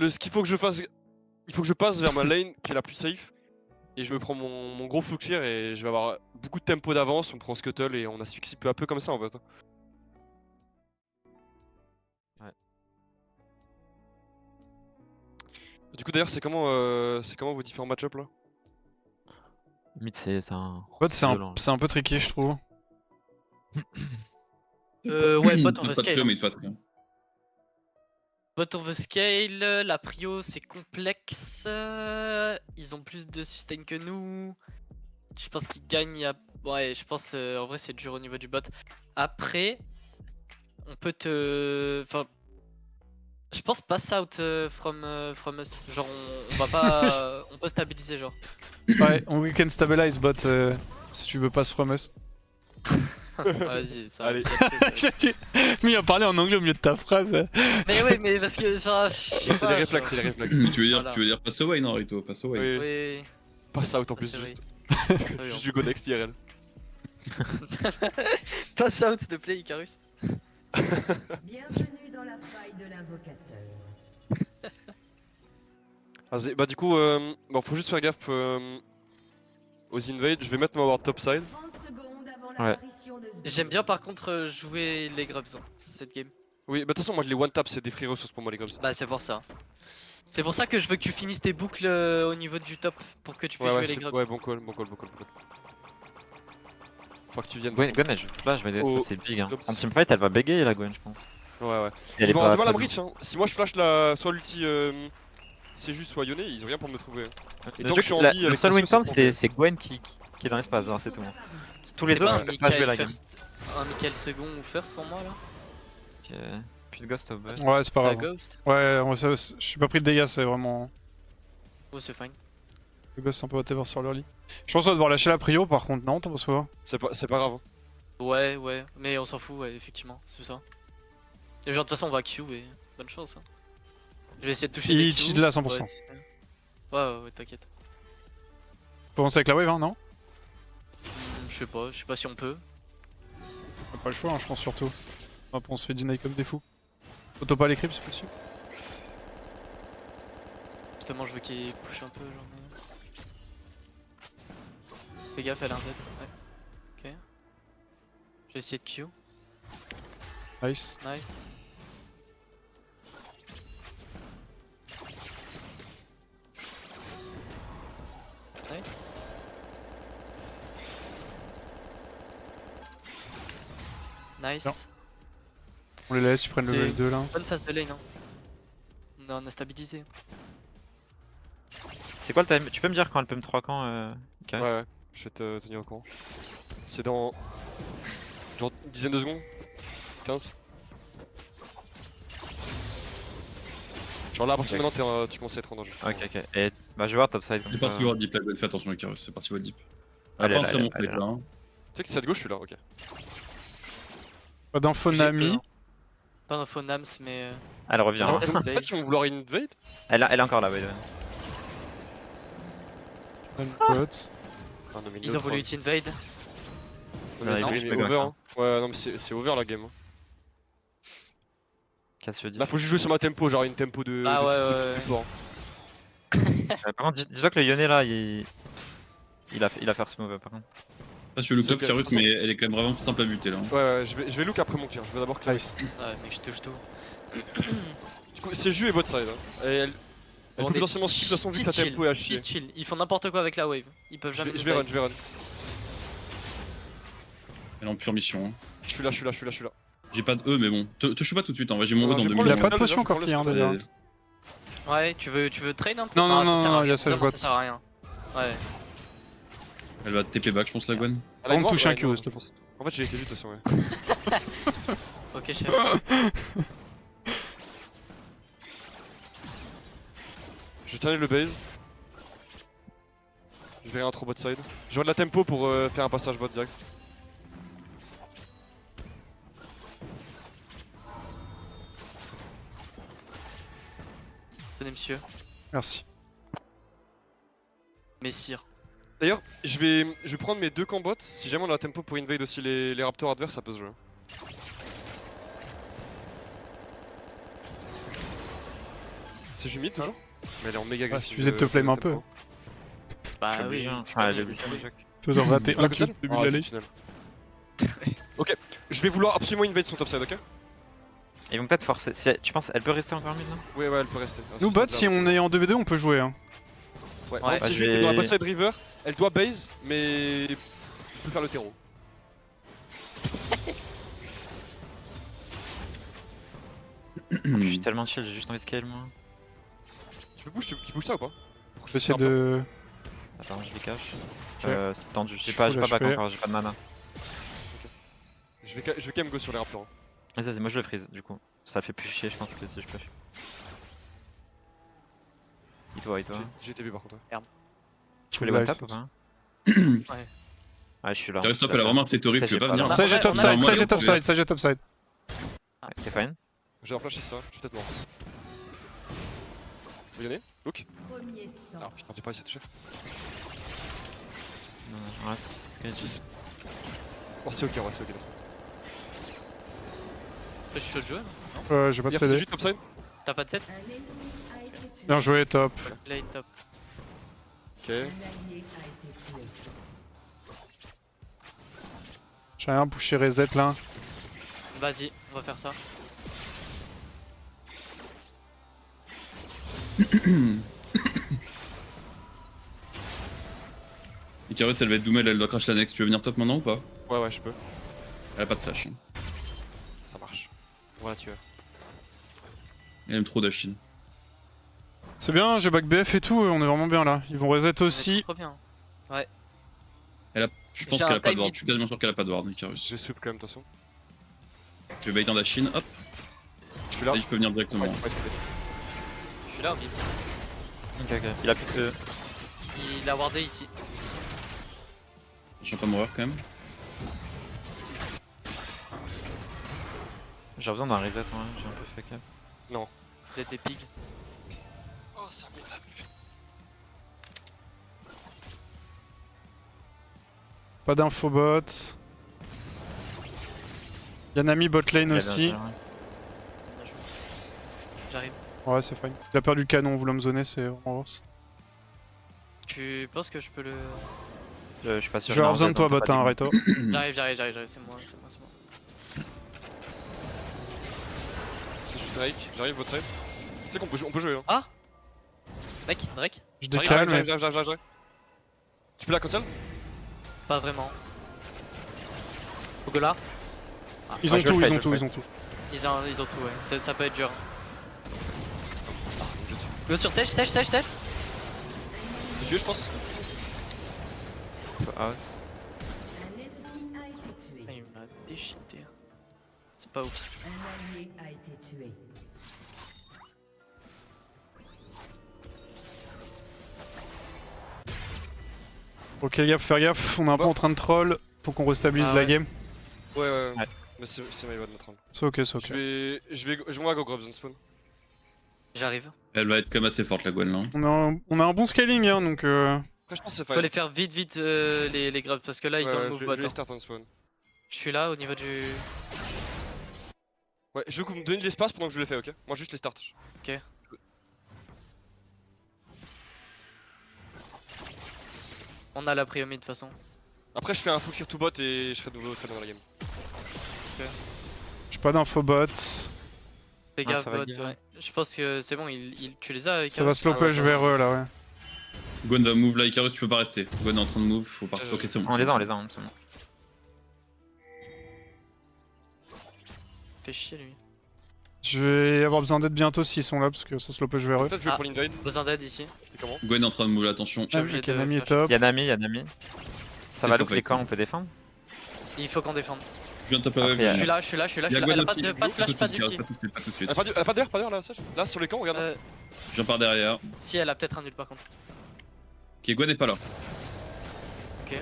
ce qu'il faut que je fasse, il faut que je passe vers ma lane qui est la plus safe. Et je me prends mon gros Fluxier et je vais avoir beaucoup de tempo d'avance, on prend Scuttle et on asphyxie peu à peu comme ça en fait. Ouais. Du coup d'ailleurs c'est comment vos différents match-up là? Mid c'est un. Bot, violent. c'est un peu tricky, je trouve. Ouais, bot on Pas veut de scale. trio, mais il se passe rien. Bot on veut scale, la prio c'est complexe. Ils ont plus de sustain que nous. Je pense qu'ils gagnent. Ouais, je pense en vrai c'est dur au niveau du bot. Après, on peut te. Enfin, je pense pass out from us. Genre on va pas. On peut stabiliser genre. Ouais, we can stabilize bot si tu veux pass from us. Vas-y, ça Allez. Mais il a parlé en anglais au milieu de ta phrase. Mais oui, mais parce que ça. C'est les réflexes, c'est les réflexes. Mais tu Voilà. veux dire pass away, non, Rito? Pass away. Oui, Oui. pass out en Ça, plus c'est juste. Oui, Juste du go next IRL. Pass out s'il te plaît, Icarus. Bienvenue dans la faille de l'invocateur. Vas-y, bah du coup, bon, faut juste faire gaffe aux invades. Je vais mettre ma ward topside. 30 secondes avant Ouais. l'apparition de ce J'aime bien par contre jouer les grubs hein, cette game. Oui, bah de toute façon, moi je les one tap, c'est des free ressources pour moi les grubs. Bah c'est pour ça. C'est pour ça que je veux que tu finisses tes boucles au niveau du top pour que tu puisses Ouais, ouais, jouer les grubs. ouais, bon call, bon call, bon call, bon call. Faut que tu viennes. Gwen elle joue flash, mais Oh, ça c'est big. Hein. Globs. En teamfight elle va bégayer la Gwen, je pense. Ouais, ouais. Et elle est Ils vont avoir pas du mal à me faible. reach, hein. Si moi je flash la... soit l'ulti c'est juste soit Yone, ils ont rien pour me trouver. Et Le tant que truc, je suis en la- vie le avec seul Cassio, win count c'est c'est Gwen qui est dans l'espace, hein, c'est tout. Tous les C'est autres pas ils un peuvent pas jouer Michael la game. first. Un Michael second ou first pour moi là. Ok. Puis le Ghost of Bud. Ouais, c'est pas La grave. Ghost. Ouais, je suis pas pris de dégâts, c'est vraiment. Oh c'est fine. Le ghost c'est un peu whatever sur l'early. Je pense qu'on va devoir lâcher la prio par contre, non, t'en penses quoi? c'est pas grave. Ouais, mais on s'en fout, ouais, effectivement, c'est ça. Et genre de toute façon on va Q et bonne chance. Hein. Je vais essayer de toucher Il des Q. cheat là à 100%. Ouais, t'inquiète. Faut commencer avec la wave, hein, non? Je sais pas si on peut. On a pas le choix, hein, je pense surtout. Après on se fait deny comme des fous. Auto pas les creeps c'est possible. Justement je veux qu'il push un peu genre mais... Fais gaffe elle a un Z. Ouais. Ok. Je vais essayer de Q. Nice. Nice. Nice. Nice. Non. On les laisse, ils prennent le C'est- wave 2 là. Bonne phase de lane hein. On a stabilisé. C'est quoi le time? Tu peux me dire quand elle peut me 3 quand Icarus? Ouais, je vais te tenir au courant. C'est dans. Genre une dizaine de secondes 15. Genre là, à partir de maintenant, tu commences à être en danger. Ok. Et bah je vais voir topside. C'est parti voir deep, la Gwen, fais attention, Icarus, c'est parti voir deep. Elle est Pas un là, très bon elle est flip là. Hein. Tu sais que c'est à gauche celui-là, ok. Pas d'info J'ai Nami. peur. Pas d'info Nams mais... Elle revient. Non, Hein. elle- Peut-être qu'ils vont vouloir invade. Elle est encore là, ouais. Bot. Ah, non, mais Ils ont voulu hit invade. Non, mais Ouais, c'est je peux over. gagner. Hein. Ouais, non, mais c'est over la game. Hein. Cassio dit. Là, faut juste jouer sur ma tempo, genre une tempo de. Ah de ouais, petit truc ouais, plus fort. Par contre, dis-toi que le Yone là, il a fait move par contre. Pas sur le C'est top, ok, Icarus, de toute mais elle est quand même vraiment simple à buter là. Hein. Ouais, je vais look après mon clear. Je vais d'abord clear. Nice. Ouais mec je touche tout. Du coup, c'est jus et bot side. Hein. Et elle Bon, peut des potentiellement de toute façon vu que sa chill, tempo est à chier. chill. Ils font n'importe quoi avec la wave. Ils peuvent Je jamais vais, nous je vais run, dive. je vais run. Elle est en pure mission. Hein. Je suis là. J'ai pas de E, mais bon. Te shoot pas tout de suite, en vrai, j'ai mon Non, E dans je 2 prends Il le a minutes. pas de déjà, potion je prends encore le qui est un spell. déjà. Ouais, tu veux trade un peu? Non, non, ça non, sert à non, rien. il y a ça, je Vraiment, botte. ça sert à rien. Ouais. Elle va TP back, je pense, la Gwen. À la On droite, touche un ouais, Q, non, s'il te plaît. En fait, j'ai été vite de toute façon, ouais. Ok, chef. Je tenais le base. Je verrai un trop bot side. Je vois de la tempo pour faire un passage bot direct. Tenez, monsieur. Merci. Messire. D'ailleurs, je vais prendre mes deux camps bots. Si jamais on a la tempo pour invade aussi les raptors adverses, ça peut se jouer. C'est Jumid toujours. Mais elle est en méga Ah, agressive. suffisait de te flame un peu. Bah Je suis oui, obligé, hein. tu Ouais, connais, j'ai tu obligé, connais. Jack. Faisant rater On a un Godzilla kill depuis Oh, de l'année. exceptionnel. Ok, je vais vouloir absolument invade son topside, ok? Ils vont peut-être forcer. Tu penses elle peut rester encore mid là? Ouais, ouais, elle peut rester. Ah, Nous c'est bot, bizarre, si on est en 2v2, on peut jouer. Hein. Ouais, Ouais. c'est je juste vais- dans la bot side river, elle doit base, mais. Elle peut faire le terreau. Je suis tellement chill, j'ai juste envie de scale moi. Tu bouges ça ou pas? Je vais essayer de. Attends, je les cache. Ok. C'est tendu, j'ai Je pas full back HP. encore, j'ai pas de mana. Je vais quand même go sur les raptors. Hein. Vas-y, moi je le freeze du coup. Ça fait plus chier, je pense, que si je peux. Il doit. J'ai été vu par contre. Ouais. Tu peux les Live, one tap c'est ou pas? Ouais. Ouais, je suis là. T'as stop, elle a vraiment c'est horrible, Ça, tu veux j'ai pas pas venir. là. Ça, j'ai Ouais, on a- topside, on ça, a- j'ai topside, ça, j'ai topside. T'es fine? J'ai un flash c'est ça, je suis peut-être mort. Vous y allez? Look. Premier sang. Ah putain, j'ai pas essayé de toucher. Non, non, reste. 6. Oh, c'est ok, ouais, c'est ok. Je suis chaud de jouer, non Ouais, j'ai pas de Hier, c'est CD. juste topside. T'as pas de set? Un ennemi a été tué. Bien joué, top. Lane top. Ok. Un allié a été tué. J'ai rien pusher reset là. Vas-y, on va faire ça. Icarus, elle va être doomel, elle doit crash la next. Tu veux venir top maintenant ou pas? Ouais, ouais, je peux. Elle a pas de flash. Hein. Ça marche. Voilà, tu veux. Elle aime trop Dashin. C'est bien, j'ai back BF et tout, on est vraiment bien là. Ils vont reset On est aussi. trop bien. Je pense J'ai qu'elle un a pas de time ward. mid. Je suis quasiment sûr qu'elle a pas de ward, Icarus. J'ai soupe quand même, de toute façon. Je vais bait un Dashin, hop. Je suis là. Et je peux venir directement. Ouais, ouais, Je suis là au mid. Ok, ok. Il a plus que. Il a wardé ici. Je vais pas mourir quand même. J'ai besoin d'un reset, ouais. J'ai un peu fake up. Vous êtes des pigs. Oh, ça me l'a plu. Pas d'infobot. Yanami bot lane Il a aussi. bien, ouais. J'arrive. Ouais, c'est fine. Il a perdu le canon, vous me zoner, c'est en reverse. Tu penses que je peux le. Je suis pas Je sûr. vais avoir non, besoin de toi, t'as bot, pas hein, dit. Reto. J'arrive, c'est moi. C'est juste Drake, j'arrive votre side. Tu sais qu'on peut jouer hein. Mec, Drake. Je J'arrive, décale, mais. j'arrive. Tu peux la console? Pas vraiment. Ogola. Ils Ouais, ont je vais tout, le ils fight, ont je tout, le ils ont tout. Ils ont tout, ouais. Ça peut être dur. Ah, je tue. Go sur sèche. Tu tué, je pense. House. Un ennemi a été tué. Ah, il m'a déchiqueté. C'est pas ouf. Un allié a été tué. Ok, gaffe, faire gaffe, on est un peu en train de troll. Faut qu'on restabilise Ah la ouais. game. Ouais. Ouais. Mais c'est my bad, notre âme. C'est ok, c'est ok. Je vais go grab zone spawn. J'arrive. Elle va être quand même assez forte la Gwen là. On a un bon scaling, hein, donc. Après, je pense que c'est Faut fine. les faire vite les grabs parce que là ils ont le Ouais, move je bot. vais les hein. start on spawn. Je suis là au niveau du. Ouais, je veux que vous me donniez de l'espace pendant que je les fais, ok? Moi, juste les start. On a la prio mid de toute façon. Après, je fais un full clear to bot et je serai de nouveau très dans la game. J'ai pas d'infobot. Fais Ah, gaffe ça va bot, guérir. ouais. Je pense que c'est bon, tu les as avec Ça va slow Ah ouais, push ouais. vers eux là, ouais. Gwen va move là, Icarus, tu peux pas rester. Gwen est en train de move, faut partir. Ok, c'est bon. On les a, c'est bon. Fait chier lui. Je vais avoir besoin d'aide bientôt s'ils sont là parce que ça slow push vers eux. Peut-être jouer Ah. pour l'invade. Besoin d'aide ici. Et comment? Gwen est en train de move là, attention. J'ai obligé de Yanami est flash. top. Yanami. Ça C'est va trop look les fight, camps, ça. on peut défendre. Il faut qu'on défende. Je viens de top la wave. Après, Je suis là. Il y a Elle Gwen a pas aussi. de flash, pas d'ulti. Pas tout de suite, pas tout de suite. Elle a pas d'air, là, Sage? Là, sur les camps, regarde. Je viens par derrière. Si elle a peut-être un nul par contre. Ok, Gwen est pas là. Ok.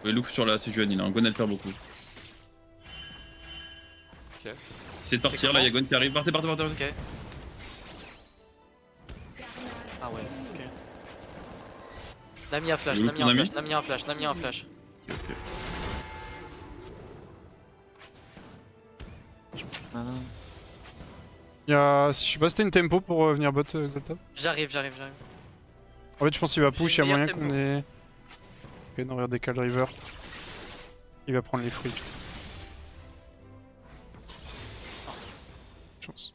Ouais, look sur la Sejuani là, Gwen elle perd beaucoup. Ok. C'est de partir là, il y a Gwen qui arrive. Partez. Ok. Ah ouais, ok. Nami a flash, Il est où Nami ton a ami flash, Nami a flash, Nami a flash. Ok, ok. Je sais pas si t'as une tempo pour venir bot gold top. J'arrive. En fait, je pense qu'il va J'ai push, il y a une meilleure moyen qu'on tempo. ait. Ok, non, regardez Cal River. Il va prendre les fruits. Putain. Chance.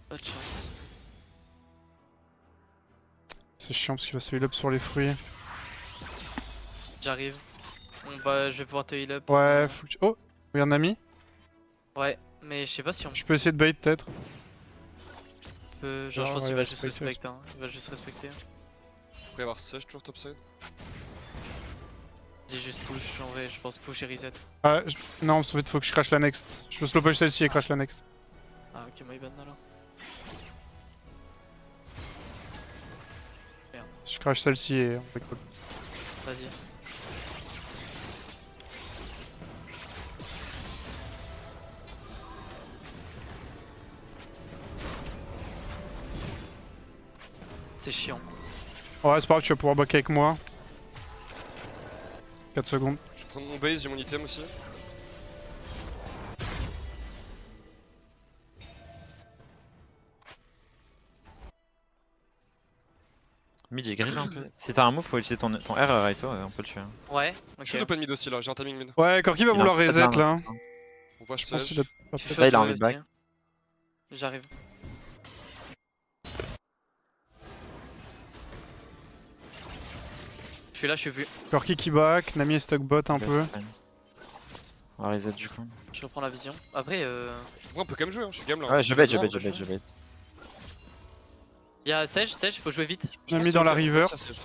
Pas de chance. C'est chiant parce qu'il va se heal up sur les fruits. J'arrive. Je vais pouvoir te heal up. Ouais, faut que tu... Oh, regarde Nami. Ouais, mais je sais pas si on Je peux essayer de bait peut-être. peut. Genre, je Ah, pense ouais, qu'il va ouais, juste c'est pas respecter. Hein. Il va juste respecter. Après, y avoir Sage toujours topside. Dis juste push, en vrai, je pense push et reset. Ah, non, en fait, faut que je crash la next. Je veux slow push celle-ci et crash la next. Ah, ok, my bad alors. Je crash celle-ci et on fait cool. Vas-y. C'est chiant. Ouais, c'est pas grave, tu vas pouvoir back avec moi. 4 secondes. Je vais prendre mon base, j'ai mon item aussi. Mid il grille un peu. Si t'as un move, faut utiliser ton R Raito, on peut le tuer. Ouais, Je suis ok. open mid aussi là, j'ai un timing mid. Ouais, Corki va Il a vouloir un peu de reset lame, là. hein. On voit Je pense qu'il a Sage. pas Je fait. suis Là, il a chaud, envie de back. aussi. J'arrive. Je suis là, je suis vu. Corki qui back, Nami est stock bot un Ok, peu. c'est fine. On va reset du coup. Je reprends la vision. Après, Ouais, on peut quand même jouer, hein. Je suis game là. Ouais, je bait. il y a Sage, faut jouer vite. Je pense Nami que c'est dans la ok, river. ça, Sage.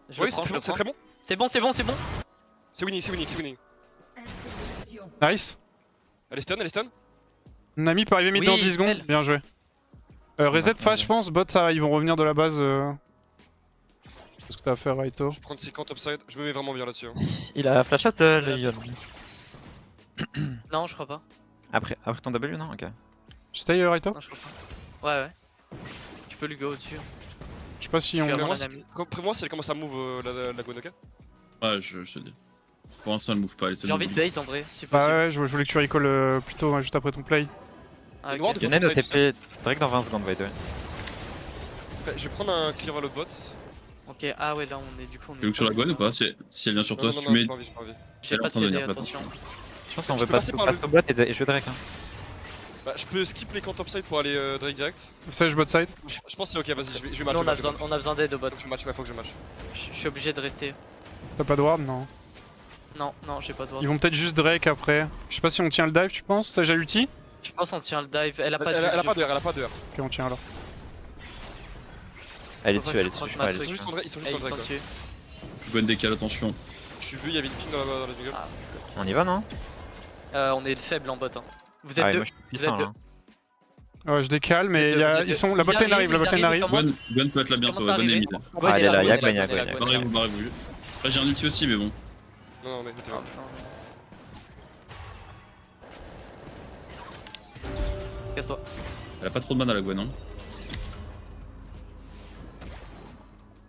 Je Oui, le prends, c'est je bon, le c'est prends. très bon. C'est bon, c'est bon, c'est bon. C'est winning. Interception. Nice. Elle est stun. Nami peut arriver mid Oui, dans 10 secondes. elle. Bien joué. Reset fast, je pense. Bot, ça, ils vont revenir de la base. C'est ce que t'as à faire, Raito. Je vais prendre 50 topside. Je me mets vraiment bien là-dessus. Hein. Il a flash out le Yon. Non, je crois pas. Après ton W, non? Ok. Stay, Raito. Non, je crois pas. Ouais. Tu peux lui go au-dessus. Je sais pas si Je on. suis avant Prends-moi la si- Nami. Prends-moi si elle commence à move la Gwen, ok? Ouais, je te dis. Pour l'instant, elle move pas. Elle essaie J'ai envie de move. base en vrai, si Bah possible. ouais, je voulais que tu recall plutôt juste après ton play. Ah, Noir ok. de- Yone OTP direct dans 20 secondes, by the way. Après, je vais prendre un clear vers le bot. Ok, ah ouais, là on est du coup. On Tu veux que sur la Gwen ou pas si elle vient sur toi, Non, si non, tu non, mets. j'ai pas envie. J'ai Elle est pas en de train de CD, venir, attention. Je pense qu'on Je veut peux passer passer par au bot et jouer Drake. Hein. Bah, je peux skip les camps topside pour aller Drake direct. Sage bot side. Je pense que c'est ok, vas-y, je vais match. Nous je vais match. on a besoin d'aide au bot. Faut que je match, ouais, faut que je match. Je suis obligé de rester. T'as pas de ward? Non. Non, j'ai pas de ward. Ils vont peut-être juste Drake après. Je sais pas si on tient le dive, tu penses? Sage a ulti? Je pense on tient le dive. Elle a pas Elle de. a pas d'heure, elle a pas d'heure. Ok, on tient alors. Elle est Faut pas dessus, elle est que je dessus. croque Elle est Ils sont dessus. juste en Drake, ils sont Eh, juste en ils sont Drake. dessus. Gwen décale, attention. Je suis vu, il y avait une ping dans la jungle. Ah. On y va, non? On est faible en bot. Hein. Vous êtes Ah ouais, deux. moi je suis Vous puissant êtes deux. là. Ouais, je décale, mais Vous il y a- êtes deux. ils sont. La Ils botlane arrive, la arrivent, botlane ils arrive. arrivent. Gwen peut être là bientôt, Commence à Gwen est arriver. mid. Ah, elle est là, Gwen, y'a elle Gwen, est là, Barrez-vous. Là, j'ai un ulti aussi, mais bon. Non, mais mettez Non, non. Casse-toi. Elle a pas trop de mana, la Gwen, hein.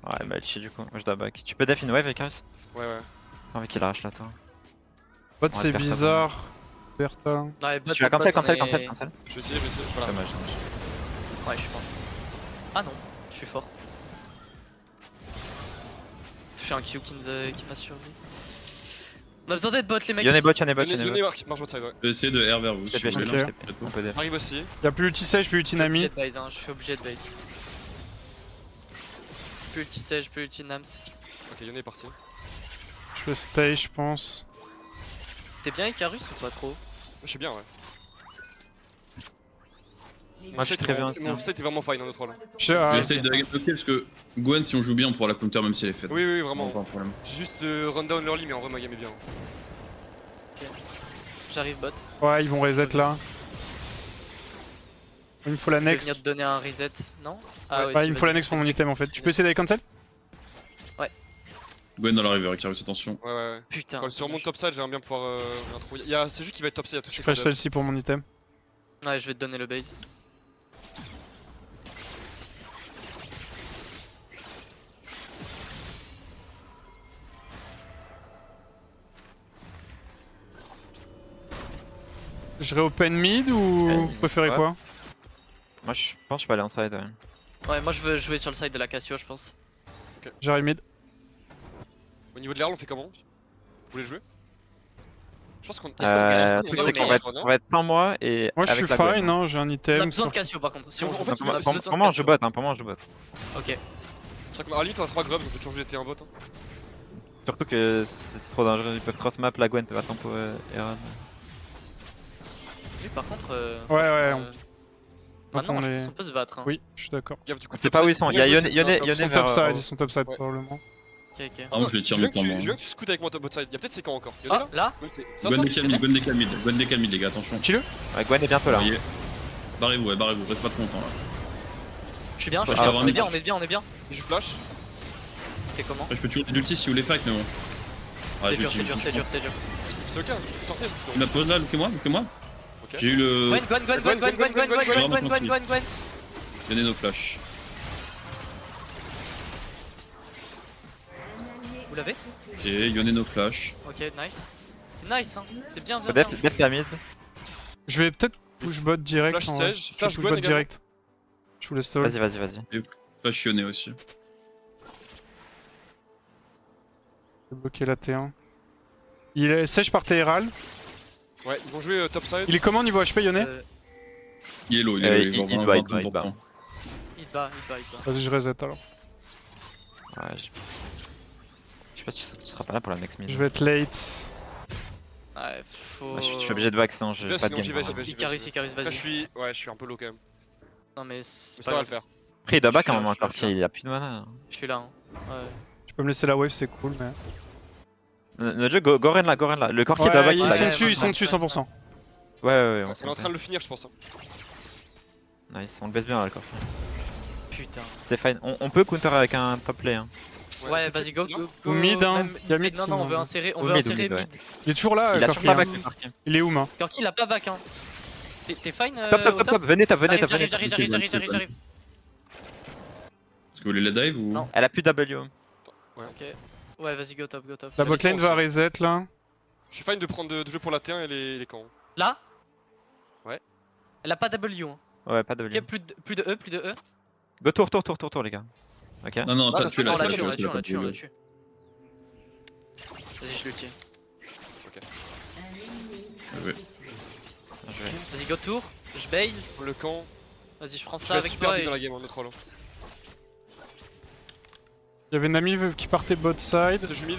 Ouais, bah elle chie du coup. Moi je dois back. Tu peux def une wave avec Icarus? Ouais. Envie qu'il arrache là, toi. Bot, Ouais, c'est Bertha, bizarre. Bertha. Ouais, bot, Tu vas bot, cancel, on cancel, est- cancel. Je vais essayer, voilà. Dommage. Ouais, je suis fort. Ah non, je suis fort. Touché un Q qui m'a survécu. On a besoin d'être bot les mecs. Yone bot, Yone bot, Yone Donnez bot. marche votre side, ouais. Je vais essayer de R vers vous. Je si vous t'ai voulez. Ok. on peut def. Arrive aussi. Y'a plus ulti Sage, plus ulti Je suis obligé Nami. de base, hein, je suis obligé de base. Plus ulti Sage, plus ulti Nams. Ok, Yone est parti. Je vais stay, je pense. T'es bien Icarus ou pas trop? Je suis bien, ouais. Moi, je suis très bien aussi, Mon hein. site est vraiment fine, notre rôle. Je Je vais ah, essayer de la bloquer parce que Gwen, si on joue bien, on pourra la counter même si elle est faite. Oui, C'est vraiment. pas un problème. J'ai juste run down l'early, mais en vrai, ma game est bien. J'arrive bot. ouais, ils vont reset là. Il me faut la Je vais next. venir te donner un reset, non? Ouais, si, il me faut la vas-y. next pour mon item en fait. Tu peux essayer d'aller cancel? Gwen dans la river, Icarus, attention. Ouais. Putain. Quand sur mon dommage. topside, j'aimerais bien pouvoir rien trouver. C'est juste qui va être topside à tous Je ces crash crash celle-ci pour mon item. Ouais, je vais te donner le base. Je open mid ou vous préférez Ouais. quoi? Moi je pense que je peux aller en side, ouais. Ouais, moi je veux jouer sur le side de la Cassio, je pense. J'arrive mid. Au niveau de l'Earl, on fait comment? Vous voulez le jouer? Je pense qu'on. Est-ce qu'on gagne? Le On truc gagne, c'est qu'on va être, on va être sans moi et Moi je avec suis la Gwen. fine, hein, j'ai un On item. a besoin de sur- Cassio par contre. Si on En joue, fait, on a besoin Pour de moi je Cassio. bot, hein, pour moi je bot. Ok. C'est qu'on a limite, on a 3 grubs, on peut toujours jeter un bot. Hein. Surtout que c'est trop dangereux, ils peuvent cross map, la Gwen peut pas tempo Aaron. Lui par contre. Ouais, ouais, franchement, Maintenant, on je est- pense qu'on peut se battre. Hein. Oui, je suis d'accord. Gaffe, du coup, C'est pas où ils sont, il y a Yone Ils sont vers. topside, ils sont topside ouais. probablement. Ok, ok. Ah, moi je les tire Je veux que méchamment. tu scoutes avec moi top bot side. Y'a peut-être c'est quand encore. Ah, là Ouais, c'est- ça, Gwen ça, décale mid, Gwen décale mid, Gwen décale mid les gars, attention. Ouais, Gwen est bientôt là. Voyez. Barrez-vous, ouais, barrez-vous, reste pas trop longtemps là. Je suis bien, je Ouais, suis je bien. peux On est avoir bien, une on est bien, on est bien. Si je flash, T'es comment? Après, je peux toujours des ultis si vous voulez fight, mais bon. Ah, C'est je dur, vais c'est dur, utiliser c'est dur, c'est dur. c'est ok, sortez. Il m'a pose là, lookez-moi. Ok. J'ai eu le. Gwen, Gwen, Gwen, Gwen, Gwen, Gwen, Gwen, Gwen, je suis Gwen, vraiment Gwen, Gwen, Gwen. Donnez nos flashs. Vous l'avez? Ok, Yone nos flashs. Ok, nice. C'est nice, hein. C'est bien, bien, Def bien. def la mid. Je vais peut-être push bot direct. Flash en vrai. Sage, Je flash push Gwen bot également. direct. Je vous laisse seul. Vas-y. Flash Yone aussi. Je vais bloquer la T1. Il est sèche par Téhéral. Ouais, ils vont jouer top side. Il est comment niveau HP Yone? Il est low, il Euh, est il- low. il bat, il bat. Il bat, il bat. Vas-y, je reset alors. Ouais, je sais pas si tu seras pas là pour la next mid. Je vais être late. Ouais, faut. Ouais, je suis obligé de back sinon je J'y vais, vais pas de sinon game. j'y vais, en j'y vrai. vais. Icarus, Icarus, Là, vas-y. je suis un peu low quand même. Non, mais Mais c'est ça pas va le grave. faire. Après il doit back Je à suis un moment là, je encore suis là. qu'il a plus de mana. Je suis là, hein. Ouais. Tu peux me laisser la wave, c'est cool, mais. Le jeu, Goren là. Le corps qui doit Ouais, back, ils il sont back. dessus, ils sont dessus 100%. Ouais, on On est s'en en train de le finir, je pense. Hein. Nice, on le baisse bien là le corps. Putain. C'est fine. On peut counter avec un top play. Hein. Ouais, vas-y, go, go, go. Ou mid, hein. Même- Y a mid, Non, sinon. non, on veut insérer, on Ou veut mid, insérer ouais. mid. Il est toujours là, Il a Corki, toujours pas hein. back le Corki. Il est où, main? Corki, il a pas back, hein. T'es fine Top, venez top. J'arrive. Est-ce que vous voulez la dive ou. Non. Elle a plus W. Ok. Ouais, vas-y, go top, go top. La botlane va reset là. Je suis fine de prendre de jouer pour la T1 et les camps. Là? Ouais. Elle a pas W, hein. Ouais, pas W. Ok, plus de E, plus de E. Go tour les gars. Ok. Non, Ah, t'as tué On la l'a je tué, on l'a pense tué, on l'a tué, on l'a tué. Vas-y, je le tue. Ouais. Je vais- Vas-y, go tour. Je base. Le camp. Vas-y, je prends Je ça vais être avec super toi big et. dans la game, on est trop loin. Il y avait Nami qui partait bot side. C'est humide.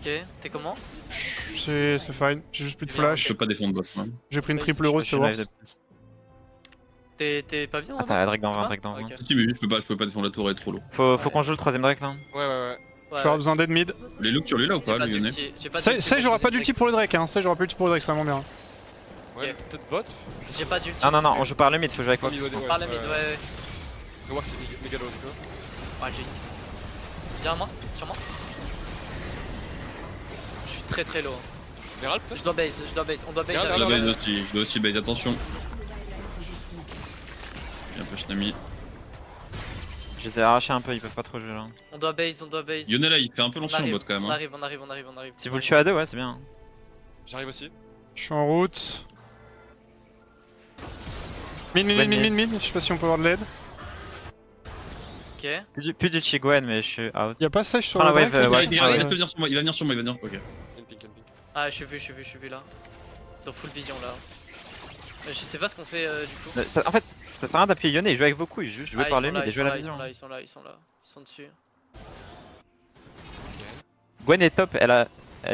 Ok, t'es comment? C'est fine, j'ai juste plus de Bien, flash. Je peux pas défendre bot. Hein. J'ai pris une Vas-y, triple Je rose, suis c'est live worse. de plus. T'es pas bien? Attends, Robin? la Drake dans Ça 20, va Drake dans 20. Ok. Si, mais juste je peux pas défendre la tour, elle est trop low. Faut Ouais. qu'on joue le troisième Drake là. Ouais. Ouais, Je vais avoir besoin d'aide mid. Les looks, tu l'es là ou j'ai pas, pas le Yone? d'ulti, j'ai pas d'ulti Ça, pour j'aurai pas le d'ulti pour le Drake, hein. Ça, j'aurai pas d'ulti pour le Drake, c'est vraiment bien. Ouais, Ok. peut-être bot. J'ai pas d'ulti. Non, on joue par le mid, faut jouer avec Fox. Mid, ouais, On parle mid, ouais. Je vais voir que c'est mégalo du coup. Ouais, j'ai ulti. Viens à moi, sur moi. Je suis très low. hein. L'Herald peut-être. Je dois base, on doit base. Regarde, avec- Je dois aussi base, attention. Il y a un push Nami. Je les ai arrachés un peu, ils peuvent pas trop jouer là. On doit base. Yone là, il fait un peu On l'ancien en arrive, bot quand même. on Hein. arrive. Si vous le tuez à deux, ouais, c'est bien. J'arrive aussi. Je suis en route. Mid, je sais pas si on peut avoir de l'aide. Ok. Plus d'ulti Gwen, mais je suis out. Y'a pas sèche sur Prends le la Drake wave, là ouais. Il va venir sur moi, il va venir sur moi. Ok. Une pink. Ah, je suis vu là. Ils ont full vision là. Je sais pas ce qu'on fait du coup. En fait, ça sert à rien d'appuyer Yone, il joue avec vos couilles, juste jouer Ah, par ils le sont mid là, et ils jouer sont la là, vision. ils sont dessus. Gwen est top, elle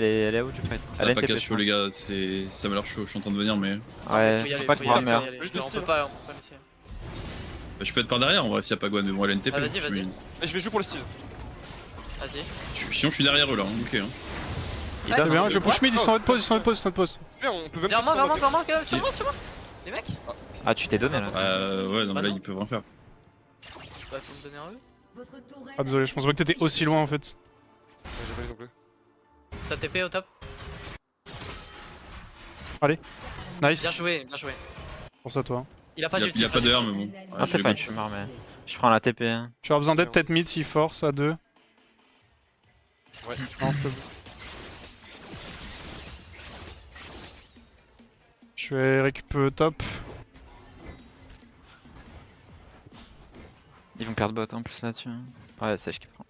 est où du fight? Elle a a pas une TP, cash chaud, les gars, ça m'a l'air chaud, je suis en train de venir, mais. Ouais, Faut y je aller, sais pas faut y comment aller, meurt. faut y aller. Juste Non, du on style. peut pas essayer. Bah, je peux être par derrière en vrai s'il y a pas Gwen, mais bon, elle a une TP. Ah, vas-y, je vas-y. mets- Et je vais jouer pour le style. Vas-y. Sinon, je suis derrière eux là, ok. Hein. Il Ouais, donne- C'est bien, je push mid, ils sont en haut de pause, Mais on peut même. Viens moi, prendre la sur moi. Les mecs. Ah, tu t'es donné là. Ouais, non, Bah mais là, non. ils peuvent rien faire. Bah, faut me donner un E. Votre tour Ah désolé, je pense pas que t'étais aussi loin en fait. Ouais, j'ai pas vu non plus. T'as TP au top. Nice, Bien joué. pour ça toi. Il a pas Il d'ulti. y a pas d'heure, mais bon. Ah, c'est fine, je suis mort, mais. Je prends la TP. hein. Je vais avoir besoin d'aide peut-être mid s'il force à 2. Ouais. Non, c'est bon. Je Je vais récupérer top. Ils vont perdre bot en plus là-dessus. Hein. Ouais, Sage qui prend.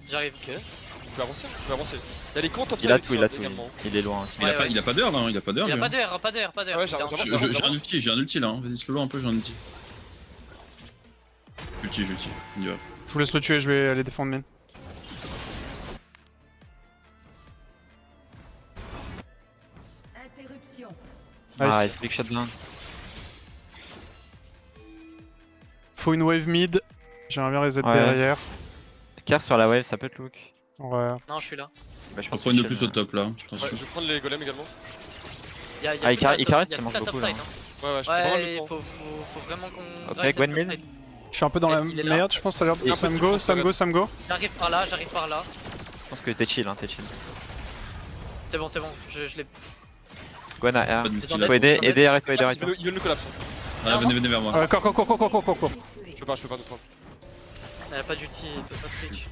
J'arrive. Ok. Vous pouvez avancer, vous pouvez avancer. Il y a les comptes top Il a side tout, il a tout. également. Il est loin aussi. Il a Ouais, pas, ouais. il a pas d'heure, hein, il a pas d'heure. Il y a lui, pas hein. d'air, pas d'air, pas d'air. Ouais, Putain. j'avance, J'ai un ulti là, hein. Vas-y, slow un peu, j'ai un ulti. Ulti, on y va. Je vous laisse le tuer, je vais aller défendre mine. Interruption. Ah, Nice. il big shot down. Faut une wave mid. J'aimerais bien reset Ouais. derrière. Car sur la wave, ça peut te look. Ouais. Non, je suis là. Bah, je On pense prend une de que plus Michel, au top là. Ouais, Attention. je vais prendre les golems également. Il y a Ah, toute la Icarus, top- il y a mange toute la beaucoup, top là. side, hein. Ouais, je peux vraiment Ouais, le faut prendre. vraiment qu'on. Ok, drive Gwen cette mid. top side. Je suis un peu dans la Il est là. merde, je pense, ça a l'air Il y a de. un peu de Sam go, souffle, Sam go, Sam go. J'arrive par là, j'arrive par là. Je pense que t'es chill, hein, t'es chill. C'est bon, je l'ai. Gwen a R. Pas d'ulti, Ils en là. Faut aider, Ils aider, arrête-toi, Ils aider, arrête-toi. veulent le collapse. Ah, venez vers moi. Cours. Je peux pas de prendre. Elle a pas d'ulti, il peut pas stick.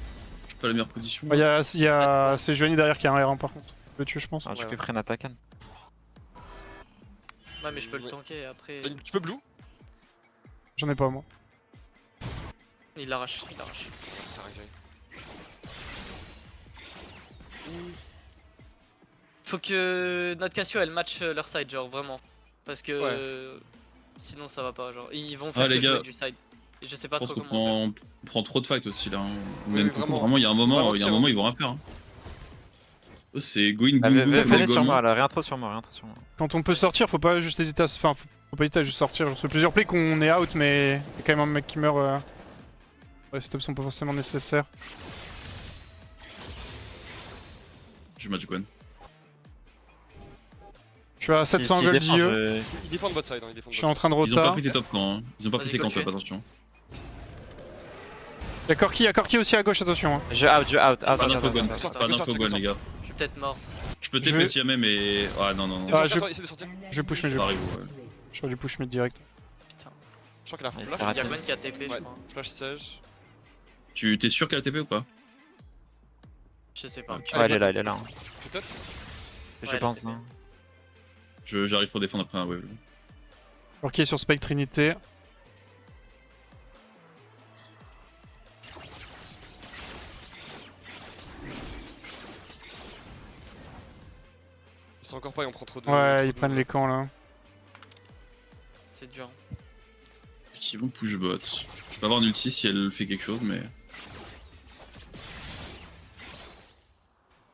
Pas la meilleure position. Il y a c'est Giovanni derrière qui a un R1 par contre. Je peux le tuer, je pense. Ah, je Ouais, peux ouais. prendre Atakan. Ouais, mais je peux le Ouais. tanker après. Tu peux blue? J'en ai pas moi. Il l'arrache, il l'arrache. Ça arrive. Faut que notre Cassio elle match leur side, genre vraiment. Parce que sinon ça va pas, genre. Ils vont faire les que jouer gars. du side. Et je sais pas Je pense trop qu'on comment. on prend trop de fight aussi là. Hein. Oui, Même vraiment. vraiment, il y a un moment, Vraiment, ils vont rien faire. Hein. Eux, c'est going Ah, boom boom. venez sur moi là, rien trop sur moi. Quand on peut sortir, faut pas juste hésiter à se. Enfin, faut pas hésiter à juste sortir. Genre, ça fait plusieurs plays qu'on est out, mais il y a quand même un mec qui meurt. Ouais, ces tops sont pas forcément nécessaires. Je match Gwen. Je suis à 700 gold d'IE. Ils défendent votre side, hein, ils défendent Je suis votre en train de Ils ont pas retard. pris tes top camps. Hein. Ils ont pas pris Vas-y, tes camps, go tuer. attention. Y'a Corki aussi à gauche, attention. Hein. Je out. Pas d'info Gwen, Sors, pas d'info sors, Gwen sors. les gars. Je suis peut-être mort. Je peux Je TP vais- si jamais, mais. Ah non, non, non. side. Ah, Essaye de sortir, essaye de sortir. Je vais push mid, Ça arrive, ouais. J'aurais dû push mid direct. Putain. Je crois qu'il a Ouais, flash. ça Il y a raté. Gwen qui a TP, je Ouais, crois. flash Sage. Tu t'es sûr qu'elle a TP ou pas? Je sais pas. Ok. Ouais, elle est là. Hein. Peut-être. Je Ouais, pense. elle a Hein. J'arrive pour défendre après un wave. Corki est sur Spike Trinité. Ils sont encore pas, ils en prennent trop de. Ouais, trop ils de- prennent les camps là. C'est dur. Qui vont push bot. Je peux avoir un ulti si elle fait quelque chose, mais.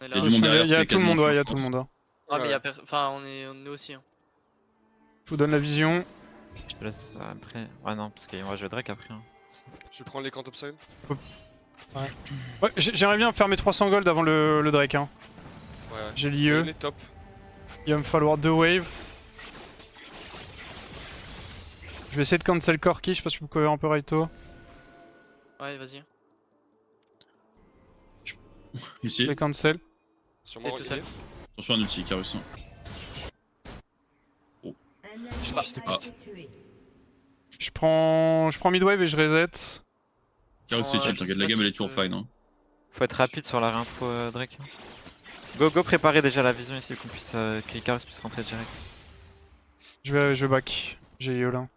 On est Il y là. a du monde derrière, Il y a c'est tout le quasiment monde, ouais, fou, il y a je tout le pense. monde. Hein. Ah, mais Ouais. y a Enfin, on est aussi. Hein. Je vous donne la vision. Je te laisse après. Ouais, non, parce que moi je vais Drake après. Hein. Je vais prendre les camps topside. Ouais, j'aimerais bien faire mes 300 gold avant le Drake. Hein. Ouais, ouais. J'ai l'IE. On est top. Il va me falloir 2 waves. Je vais essayer de cancel Corki, je sais pas si je peux cover un peu Raito. Ouais, vas-y. Ici, Je vais cancel. Sur moi, Et tout regardez. attention un ulti, Carus. Un Je ally sais a pas. été tué. Je prends mid wave et je reset. Carus, c'est Ouais, chill, je t'inquiète, sais la pas game si elle est on toujours peut- fine. Hein. Faut être rapide sur la réintro Drake. Hein. Go préparer déjà la vision ici qu'on puisse que Icarus puisse rentrer direct. Je vais back. J'ai IE là.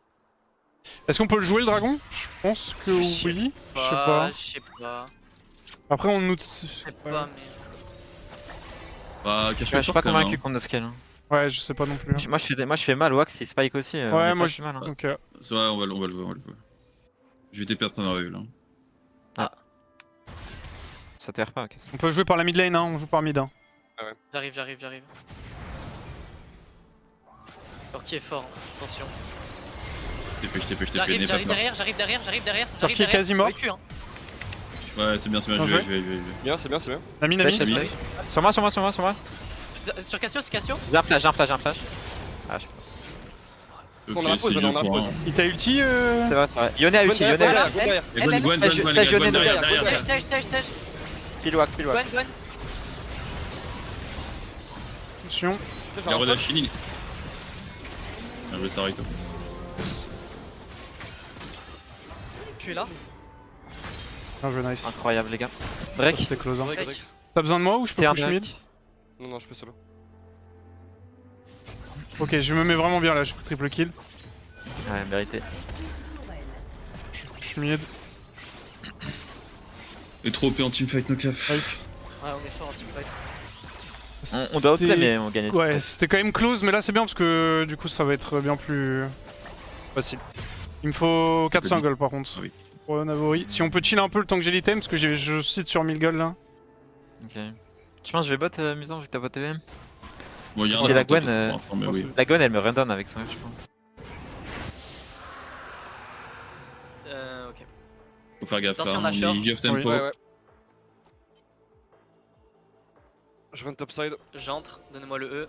Est-ce qu'on peut le jouer le dragon? Je pense que Je sais oui. Je sais pas. Je sais pas. Après on nous. Je sais Ouais. pas, mais. Bah, cache Je suis pas convaincu contre nos scales. Hein. Ouais, je sais pas non plus. Moi je fais mal, Wax il spike aussi. Ouais, moi, je fais mal. Hein. Ok. C'est vrai, on va le voir. Je vais TP après ma wave là. Ça te pas, ok. On peut jouer par la mid lane, hein. On joue par mid. Hein. J'arrive. Corki est fort, hein. Attention. Je TP, J'arrive n'aie pas peur. derrière. Corki est quasi mort. On les tue, hein. Ouais, c'est bien, Bien je joué. vais. Bien, c'est bien. Nami. Flash, Sur moi. Sur Cassio. J'ai un flash. Ah, je... Ok, On a un pause, c'est maintenant, on a un lieu pour pause. un. Il t'a ulti C'est vrai. Yone a ulti, Gwen Yone derrière, a Gwen derrière. Et Gwen, Sage, il y a Gwen Yone derrière. Sage. Pile Wax. Gwen. Attention. Il a relâché Shining. Bien joué, Sarito. Je suis là. Bien joué, nice. Incroyable les gars. Drake. C'était close. Hein. Drake. T'as besoin de moi ou je peux T'es un push mid? Drake. Non, je peux solo. Ok, je me mets vraiment bien là, j'ai pris triple kill. Ouais, mérité. Je suis mid. Et trop OP en teamfight, no cap. Nice. Ouais, on est fort en teamfight. On doit outplay, C'était- mais on gagne. Ouais, c'était quand même close, mais là c'est bien parce que du coup ça va être bien plus facile. Il me faut 400 gold par contre. Oui. Pour le Navori. Si on peut chill un peu le temps que j'ai l'item, parce que je cite sur 1000 gold là. Ok. Je pense que je vais bot Musan vu que t'as bot TVM. Bon, il y a C'est un la temps, Gwen, pour l'instant, mais oui. La Gwen elle me run avec son F, je pense. Ok. Faut faire gaffe là, Attention, on Nashor. est Easy of tempo. Ouais, ouais. Je run topside. J'entre, donnez-moi le E.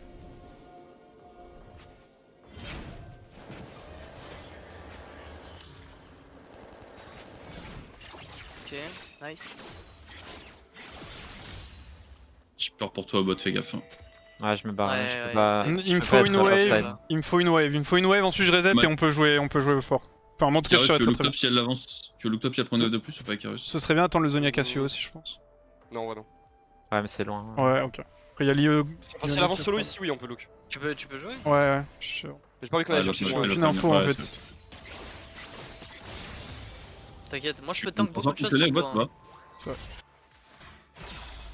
Ok, nice. J'ai peur pour toi, bot, fais gaffe. Ouais, je me barre, Ouais, je peux ouais, pas. ouais. Il me je peux faut pas une être wave. offside. Il me faut une wave. Il me faut une wave, ensuite je reset Ouais. et on peut jouer fort. Enfin, moi en tout cas je Icarus, serais tu veux très look très top bien. si elle avance. Tu veux look top si elle prend une wave de plus ou pas, Icarus? Ce serait bien d'attendre le Zonia Cassio aussi, je pense. Non, ouais, non. Ouais, mais c'est loin. Ouais, ok. Après, il y a l'IE. Enfin, si elle avance solo ici, oui, on peut look. Tu peux jouer? Ouais, ouais. Je... Mais j'ai pas envie qu'on Ouais, aille l'autre, chercher j'ai loin. aucune l'autre, info, en ouais, fait. c'est- T'inquiète, moi je Tu peux tank beaucoup de choses fonctionner, pour bot, toi. bah.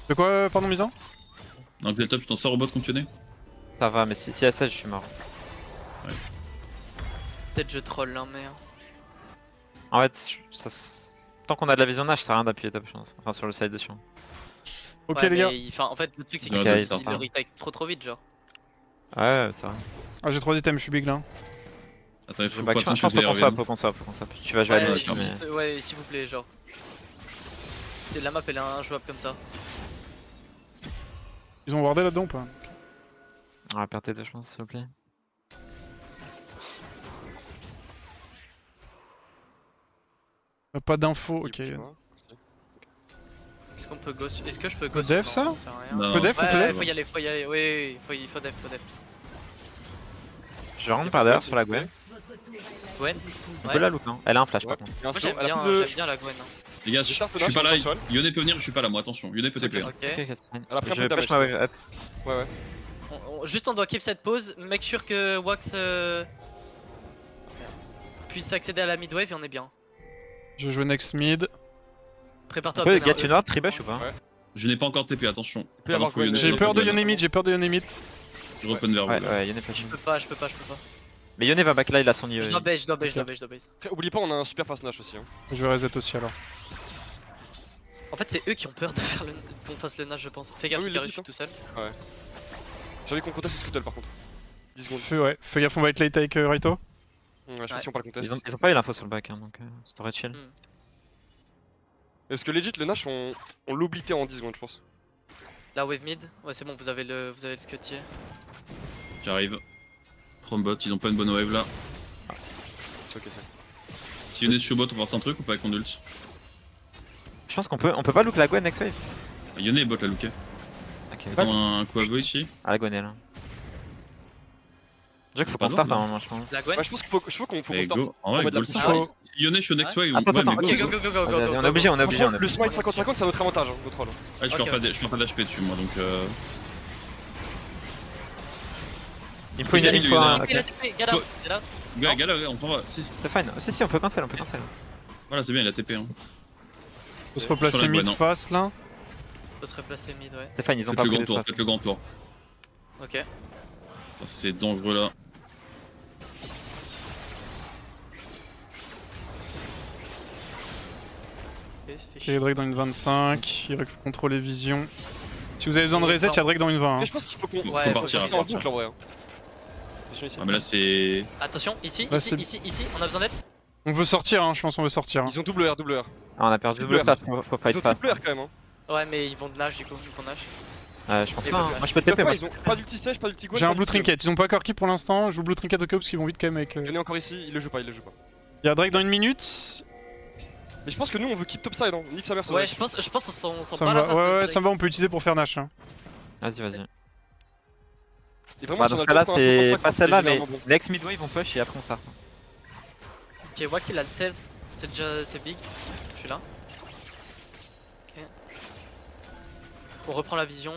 De quoi, pardon, Misan? Donc, t'es le top, tu t'en sors au bot fonctionner? Ça va, mais si elle 16, je suis mort. Peut-être je troll là, mais. En fait, tant qu'on a de la vision nage, ça sert à rien d'appuyer top, je pense. Enfin, sur le side dessus. Ok, Ouais, les gars. mais en fait, le truc c'est Ouais, qu'il ouais, il certain. le retake trop vite, genre. Ouais, c'est vrai. Ah, j'ai 3 items, je suis big là. Attends, il Je faut back, attendre je pense que faut les qu'on swap. Tu vas jouer à Ouais, l'ulti, mais. ouais, s'il vous plaît, genre. C'est la map, elle est injouable comme ça. Ils ont wardé là-dedans ou pas? On va perdre T2, je pense, s'il vous plaît. Pas d'infos, ok. Je sais pas. Est-ce qu'on peut ghost? Est-ce que je peux ghost? def, Non, ça j'en sais rien. Non, Peut def ou Ouais, peut ouais, def? faut y aller, oui, il faut def. Je rentre par derrière sur la Gwen. Gwen? On Ouais. peut la look, hein. Elle a un flash Ouais. par contre. Il y a un Moi slow, j'aime elle a plus de. bien la Gwen. Hein. Les gars, je J'espère que suis pas là, là. sur le console. Yone peut venir, je suis pas là, moi, attention. Yone peut C'est TP. ok. Ok. Ok, c'est fine. Elle a pris un Je peu de push damage. ma wave up. Ouais, ouais. Juste on doit keep cette pause, make sure que Wax puisse accéder à la mid wave et on est bien. Je joue next mid. Prépare-toi On à peut donner un get E. une ward, tribush ou pas? Ouais. Je n'ai pas encore TP, attention. peut y avoir Pardon, faut Gwen, Yone, J'ai je peur de reprends Yone mid, j'ai peur de Yone mid. Je reprends vers vous. Ouais, là. ouais, Yone est flash. Je peux pas. Mais Yone va back là, il a son IE. Je dois base. Après, oublie pas, on a un super fast nash aussi. Hein. Je vais reset aussi alors. En fait c'est eux qui ont peur de faire qu'on fasse le nage je pense. Fais gaffe, Oui, Icarus, legit, je suis tout seul. J'ai envie qu'on conteste le scuttle par contre. 10 secondes. Fais gaffe, on va être late avec Raito. Ouais, je sais pas Ouais. si on parle contest. Ils ont pas eu l'info sur le back, hein, donc ça devrait être chill. Parce que legit, le nash, on l'oblitait en 10 secondes, je pense. La wave mid, ouais c'est bon, vous avez le scutier. J'arrive. From bot, ils ont pas une bonne wave là. C'est ok, ça. Si Yone est sur bot, on va voir un truc ou pas avec mon ult? Je pense qu'on peut pas look la Gwen next wave. Yone est bot la looké. Ok, Attends un coup à go ici. Ah, la Gwen est là. Déjà qu'il faut Pas qu'on start loin, un moment, je pense. La Gwen? Ouais, je pense qu'il faut qu'on Et start. go. En vrai, mode go la le pousse. start. Ah ouais. Si Yone est sur next wave, Attends, ouais, mais attends, go, Ok, go. go. Vas-y, on est obligé, Franchement, le on est smite obligé. 50-50, c'est notre avantage, hein, notre rôle. Ah, je Ok, perds pas d'HP dessus moi donc. Il me faut une Il info. y en a un- un. Ok, la TP, Gala, Go. c'est là. Gala, on prend. Si, C'est fine. Si, on peut cancel. voilà, c'est bien, il a TP. Hein. Faut se Sur replacer la mid Gwen, hein. face là. Faut se replacer mid, ouais. C'est fine, ils ont Faites pas le pris grand tour, d'espace. faites le grand tour. Ok. Putain, c'est dangereux là. Ok, fait Ok, chier. Drake dans une 25. Il contrôle les visions. Si vous avez besoin de reset, il y a Drake dans une 20. Mais Hein. je pense qu'il faut qu'on Faut Ouais, partir, passer faut en partir. boucle en vrai. Hein. Attention ici. Ah, mais là c'est. Attention, ici, Là, ici, on a besoin d'aide. On veut sortir, hein, je pense qu'on veut sortir. Hein. Ils ont double R, double R. Ah, on a perdu Triple double R. flash, faut Ils fight ont fast. triple R quand même. Hein. Ouais, mais ils vont de nage du coup, ils vont nage. Je pense Et pas. le Hein. flash. Moi je peux Ils peuvent TP. pas, Moi. ils ont pas d'ulti sèche, pas d'ulti Gwen. J'ai un pas blue d'ulti Gwen. trinket, ils ont pas encore kill pour l'instant. Je joue blue trinket au cas où parce qu'ils vont vite quand même avec. Il est encore ici, il le joue pas. Il y a Drake dans une minute. Mais je pense que nous on veut keep topside. Hein. Nique sa mère, ça Ouais, va. je pense qu'on s'en Ça bat me la va, race de ouais, Drake. ça me va, on peut utiliser pour faire Nash. Hein. Vas-y. Et vraiment, Bah, si dans on ce a cas-là, le temps, c'est 55, pas celle-là, mais généralement bon. next midwave on push et après on start. Ok, Wax il a le 16, c'est big. Je suis là. Ok. On reprend la vision.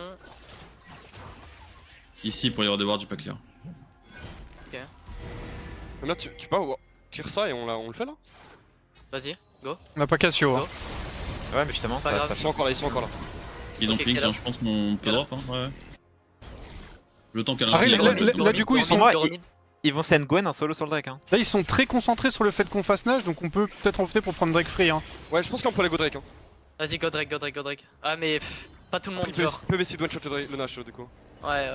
Ici pour y avoir des wards, j'ai pas clair. Là, tu peux tire ça et on le fait là. Vas-y, go. On a pas Cassio. Hein. Go. Ouais, mais justement, Pas ça, grave. ça Ils sont encore là, ils sont encore là. Ils ont Ok, pink, quelle hein, je pense qu'on peut drop. Hein, ouais. Le temps qu'elle Ah, là, du coup, ils sont- ils vont send Gwen en solo sur le Drake. Hein. Là, ils sont très concentrés sur le fait qu'on fasse Nash, donc on peut peut-être en profiter pour prendre Drake free. Hein. Ouais, je pense qu'on peut aller go Drake. Hein. Vas-y, go Drake, go Drake, go Drake. Ah, mais pas tout le monde, Ils peuvent genre. essayer de one shot le Nash du coup. Ouais.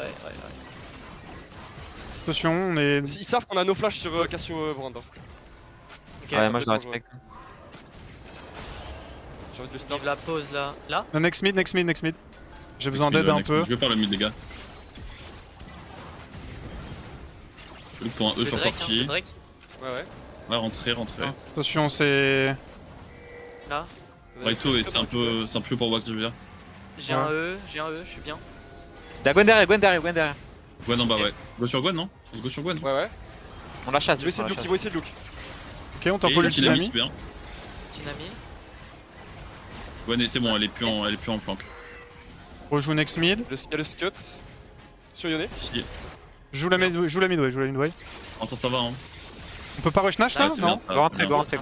Attention, on est. Ils savent qu'on a nos flash sur Cassio Branda. Ok, Ouais, moi je la peut-être respecte. J'ai envie de le stop. vive la pause là. Là No, next mid. J'ai besoin d'aide un peu. Je vais par le mid, les gars. Je look pour un E le sur Drake, partie. le Drake. Ouais. Ouais, rentrez. Mince. Attention, c'est. Là. Raito, et c'est un peu chaud pour Wax, je veux dire. J'ai un E, je suis bien. Y'a Gwen derrière. Gwen en bas, ouais. Go sur Gwen, non? On se go sur Gwen. Ouais. On la chasse, Ils vont juste, on essayer de la look, chasse. ils vont essayer de look. Ok, on Et tempo la Tsunami, l'ultimi. c'est bien. Tsunami. Gwen, c'est bon, elle est plus en flank. Rejoue next mid. Il y a le Scud sur Yone. Ici. Joue la midway. En sorte, ça va, hein. On peut pas rush Nash là? Ah, c'est Non? bien. Go rentrer.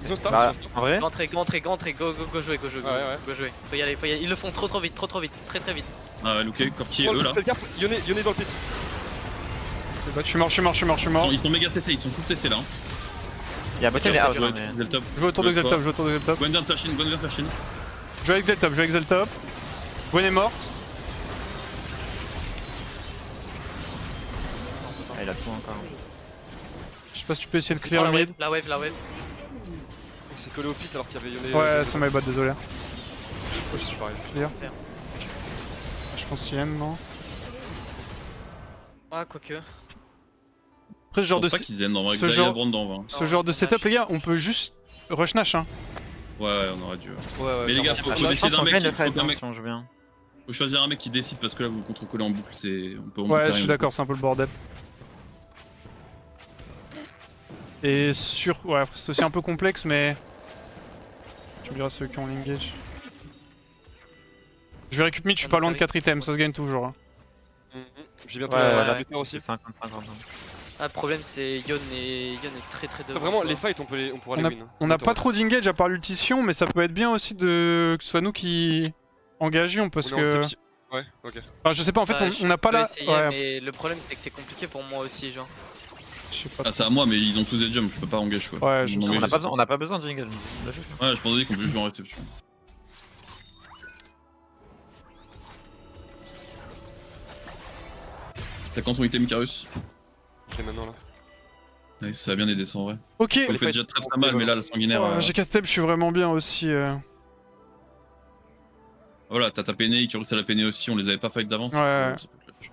Ils ont start, Bah, ils ont start. en vrai, Go jouer, go jouer. Ouais. Go jouer. Faut y aller. Ils le font trop vite, très vite. Ah ouais, Luke, Corki et eux là. Faites gaffe, Yone dans le pit. Bah, je suis mort. Ils sont méga CC, ils sont full CC là. hein. y'a bottom et out. Ouais, hein, mais- Exel top. Je joue autour de Exel top. Gwen vient de flash in. Je joue Exel top. Gwen est morte. Ah, il a tout encore. Je sais pas si tu peux essayer de C'est clear la le mid. wave, la wave. Il s'est collé au pit alors qu'il y avait Yone. Ouais, ça m'a bot, désolé. Je suis pareil. Clear. Je pense CM, non? Ah, quoique. Après, ce genre de. Pas qu'ils aiment, en vrai, ce Xayah genre- Brand dans 20. Ce genre de setup, les gars, on peut juste rush Nash. Hein. Ouais, on aurait dû. Ouais, Mais les gars, faut Je décider pense d'un qu'on mec gagne qui le fight, faut qu'un hein, mec. si on joue bien. Faut choisir un mec qui décide parce que là vous contre-collez en boucle, c'est. On peut Ouais, je suis d'accord, c'est un peu le bordel. Et sur. Ouais, après, c'est aussi un peu complexe, mais. Tu me diras ceux qui ont l'engage. Je vais récupérer mid, je suis pas loin de 4 items, ça se gagne toujours. Hein. J'ai bientôt Ouais, la là, victoire aussi. C'est 50-50. Ah, le problème c'est Yon est très devant. Vraiment, quoi. les fights, on pourra les win. hein. On a pas trop d'engage à part l'ultition, mais ça peut être bien aussi que ce soit nous qui engagions parce On est en que. septi- Ouais, ok. Enfin, je sais pas, en fait, Bah, on n'a pas peux la. essayer, Ouais, mais le problème c'est que c'est compliqué pour moi aussi, genre. je sais pas. Ah, c'est à moi, mais ils ont tous des jumps, je peux pas engager quoi. Ouais, je Ils sais. m'ont On engagé. n'a pas besoin de jingle. Ouais, je pensais qu'on peut jouer en réception. T'as quand ton item Icarus? Ok, maintenant là. Nice, ça a bien aidé ça en vrai. Ok, Vous le faites déjà très mal, mais là, la sanguinaire. j'ai 4 items, je suis vraiment bien aussi. Voilà, t'as peiné, Icarus elle a peiné aussi, on les avait pas fight d'avance. Ouais.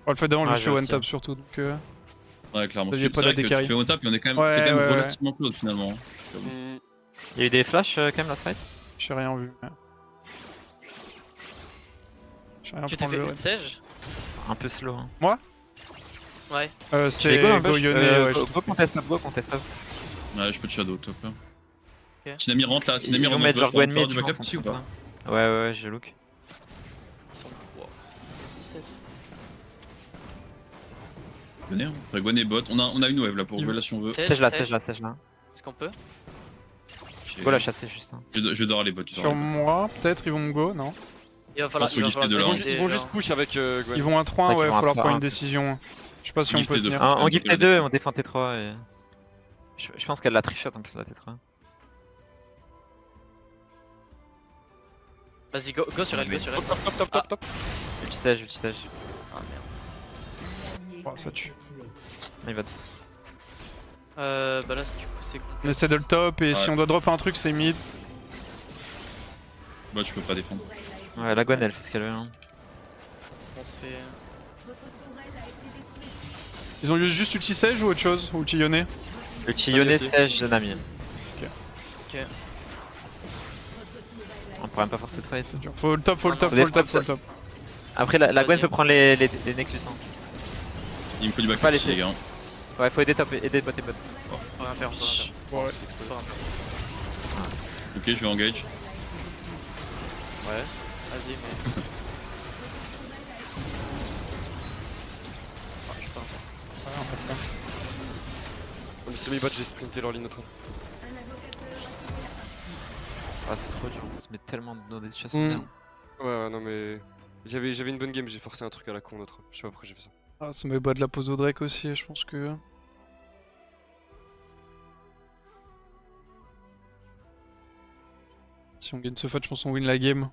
Le fait d'avant, je Ah, me suis j'ai one aussi. tap surtout. Donc, Ouais, clairement. Ça, C'est j'ai pas vrai la que tu décarry. fais one tap, mais on est quand même, Ouais, c'est quand même ouais, ouais. relativement close finalement. Il y a eu des flashs quand même la fight. j'ai rien vu. J'ai rien Tu t'es prendre fait le une sèche? Un peu slow. Hein. Ouais. C'est Go, Goyonné, ouais. Go contest up, go contest up. Ouais, je peux te shadow top là. Ok. Tsunami rentre là, Tsunami Ils vont rentre. mettre genre Gwen faire mid, du je backup pense, ici ou comme pas? ça. Ouais, j'ai look. Ils sont. Wow. 17. Venez, hein. Après Gwen et bot, on a une wave là pour jouer là si on veut. Sèche là. Est-ce qu'on peut? Go la chasser juste. Hein. Je dors les bots, je dors Sur les bots. moi, peut-être, ils vont me go, non? Il va falloir. Faut lister de Ils là. vont, hein. ils vont juste push avec Gwen. Ils vont à 3, Ouais, ouais, ils vont va à falloir 3, prendre hein. une décision. Je sais pas si on Lister peut de tenir. force. On gift les deux, on défend T3 et. Je pense qu'elle la trichot en plus la T3. Vas-y, go sur elle, go sur elle. Top. Ulti sage. Ah merde. Oh, ça tue. Il va. Bah là, du coup, c'est complexe. On essaie de le top, et si Ouais. on doit drop un truc, c'est mid. Bot, je peux pas défendre. Ouais, la Gwen elle fait ce qu'elle veut. Hein. On se fait. Ils ont juste ulti sage ou autre chose? Ou ulti Yone? Ulti Yone sage de Nami. Ok. On pourrait même pas forcer trade. C'est dur. Faut le top, faut le Non, top, non, faut le top, faut faut le top. Après la Gwen Vas-y. peut prendre les Nexus. Hein. Il me faut du Pas backup laisser. ici les gars. Ouais, faut aider top, aider bot et bot. On peut rien faire, on peut rien faire. Ouais. On peut rien faire. Ok, je vais engage. Ouais. Vas-y, mais. Ah, je peux rien faire. Ouais, on peut faire. On s'est mis bot, j'ai sprinté leur ligne de train. Ah, c'est trop dur, on se met tellement dans des situations Mm. de merde. Ouais, non mais. J'avais une bonne game, j'ai forcé un truc à la con notre. Je sais pas pourquoi j'ai fait ça. Ah, ça met bas de la pose au Drake aussi, je pense que. Si on gagne ce fight, je pense qu'on win la game.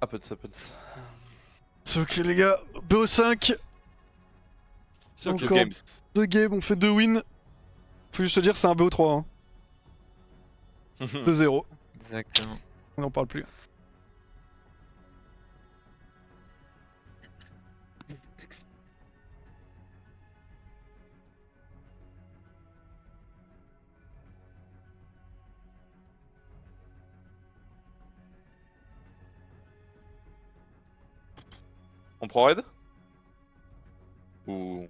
Happens. C'est ok les gars, BO5, C'est ok. Encore. Games. 2 games, on fait 2 wins. Faut juste se dire c'est un BO3, hein. 2-0, Exactement. on n'en parle plus. On prend raid? Ou.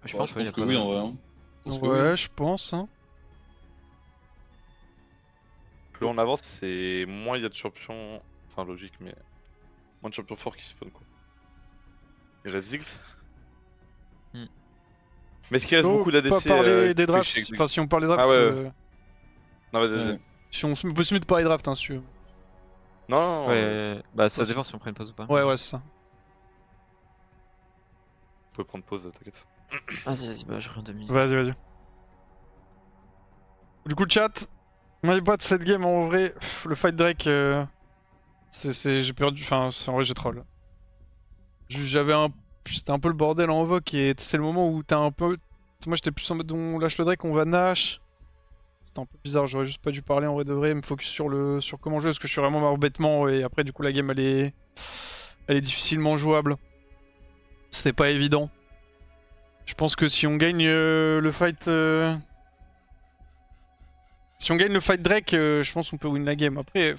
Je Bah, pense je qu'il y pense a que pas oui de- en vrai. Hein. Je pense que Ouais, oui. je pense, hein. Plus on avance, c'est moins il y a de champions. Enfin, logique, mais. Moins de champions forts qui spawn quoi. Il reste Ziggs. Hmm. Mais est-ce qu'il reste Oh, beaucoup d'ADC pas parler des qui drafts, Twitch avec enfin si on parle des drafts, Ah ouais. Non, mais vas-y. Ouais. si on peut se mettre par les drafts, hein, si tu veux. Non, non, Ouais, bah ça Ouais, dépend si on prend une pause ou pas. Ouais, ouais, c'est ça. vous pouvez prendre pause, t'inquiète. Vas-y, bah je reviens 2 minutes. Vas-y. Du coup, chat, on avait pas de cette game en vrai. Le fight Drake, j'ai perdu. Enfin, en vrai, j'ai troll. J'avais un. C'était un peu le bordel en invoque et c'est le moment où t'as un peu. Moi, j'étais plus en mode on lâche le Drake, on va Nash. C'était un peu bizarre, j'aurais juste pas dû parler en vrai de vrai, me focus sur comment jouer parce que je suis vraiment mort bêtement et après, du coup, la game elle est difficilement jouable. C'était pas évident. Je pense que si on gagne le fight. Si on gagne le fight Drake, je pense qu'on peut win la game. Après,